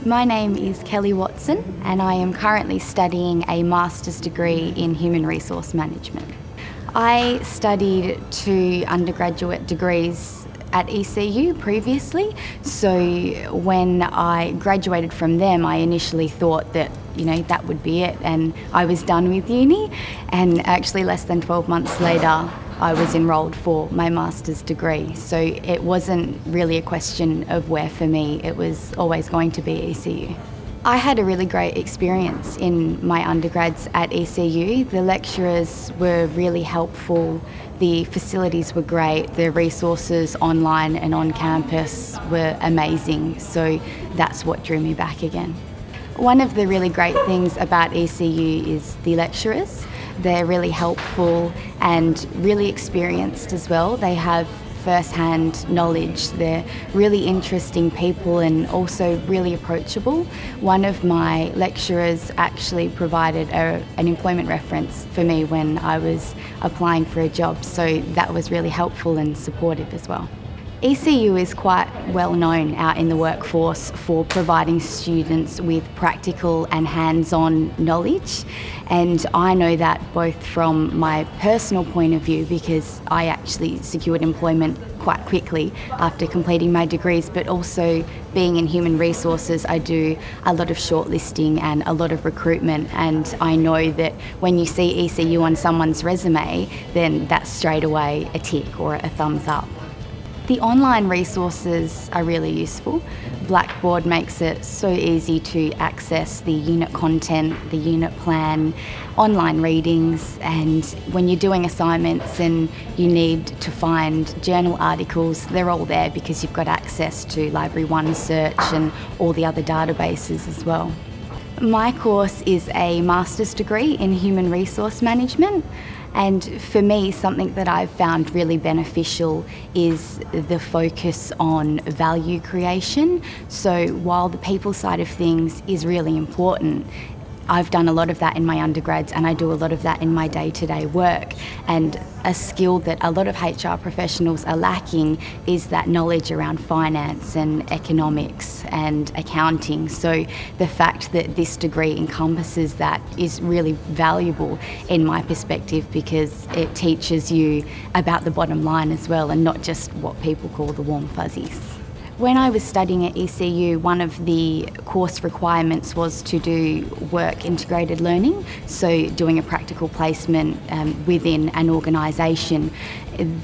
My name is Kelly Watson and I am currently studying a master's degree in Human Resource Management. I studied 2 undergraduate degrees at ECU previously, so when I graduated from them I initially thought that that would be it and I was done with uni, and actually less than 12 months later I was enrolled for my master's degree. So it wasn't really a question of where for me, it was always going to be ECU. I had a really great experience in my undergrads at ECU. The lecturers were really helpful, the facilities were great, the resources online and on campus were amazing, so that's what drew me back again. One of the really great things about ECU is the lecturers. They're really helpful and really experienced as well. They have first-hand knowledge. They're really interesting people and also really approachable. One of my lecturers actually provided an employment reference for me when I was applying for a job, so that was really helpful and supportive as well. ECU is quite well known out in the workforce for providing students with practical and hands-on knowledge, and I know that both from my personal point of view, because I actually secured employment quite quickly after completing my degrees, but also being in human resources, I do a lot of shortlisting and a lot of recruitment, and I know that when you see ECU on someone's resume, then that's straight away a tick or a thumbs up. The online resources are really useful. Blackboard makes it so easy to access the unit content, the unit plan, online readings, and when you're doing assignments and you need to find journal articles, they're all there because you've got access to Library One Search and all the other databases as well. My course is a master's degree in Human Resource Management, and for me, something that I've found really beneficial is the focus on value creation. So while the people side of things is really important, I've done a lot of that in my undergrads and I do a lot of that in my day-to-day work, and a skill that a lot of HR professionals are lacking is that knowledge around finance and economics and accounting. So the fact that this degree encompasses that is really valuable in my perspective, because it teaches you about the bottom line as well and not just what people call the warm fuzzies. When I was studying at ECU, one of the course requirements was to do work integrated learning, so doing a practical placement within an organisation.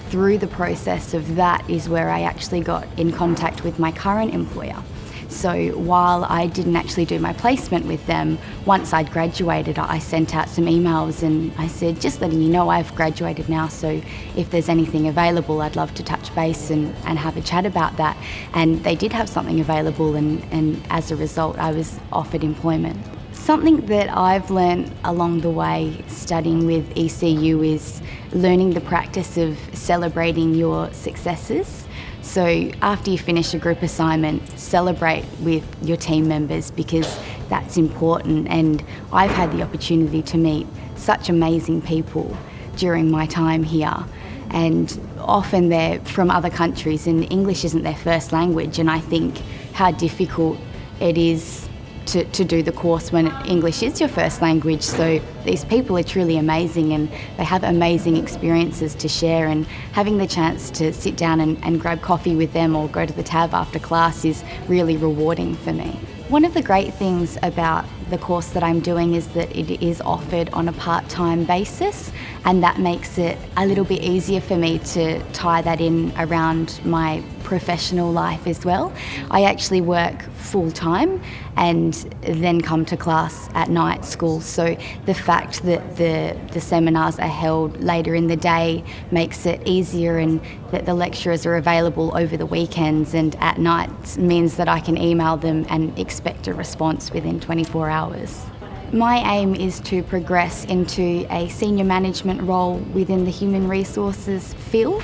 Through the process of that is where I actually got in contact with my current employer. So while I didn't actually do my placement with them, once I'd graduated, I sent out some emails and I said, just letting you know I've graduated now, so if there's anything available, I'd love to touch base and have a chat about that. And they did have something available, and as a result, I was offered employment. Something that I've learned along the way studying with ECU is learning the practice of celebrating your successes. So after you finish a group assignment, celebrate with your team members, because that's important. And I've had the opportunity to meet such amazing people during my time here, and often they're from other countries and English isn't their first language, and I think how difficult it is to do the course when English is your first language. So these people are truly amazing and they have amazing experiences to share, and having the chance to sit down and grab coffee with them or go to the tab after class is really rewarding for me. One of the great things about the course that I'm doing is that it is offered on a part-time basis, and that makes it a little bit easier for me to tie that in around my professional life as well. I actually work full-time and then come to class at night school, so the fact that the seminars are held later in the day makes it easier, and that the lecturers are available over the weekends and at night means that I can email them and expect a response within 24 hours. My aim is to progress into a senior management role within the human resources field.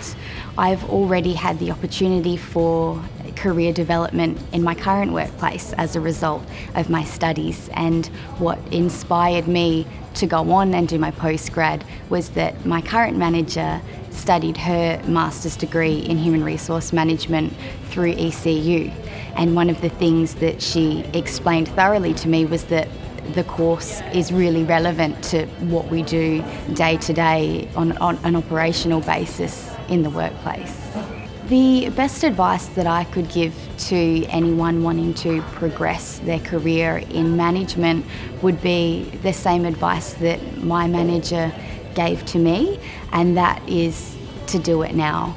I've already had the opportunity for career development in my current workplace as a result of my studies, and what inspired me to go on and do my postgrad was that my current manager studied her master's degree in human resource management through ECU, And one of the things that she explained thoroughly to me was that the course is really relevant to what we do day to day on an operational basis in the workplace. The best advice that I could give to anyone wanting to progress their career in management would be the same advice that my manager gave to me, and that is to do it now.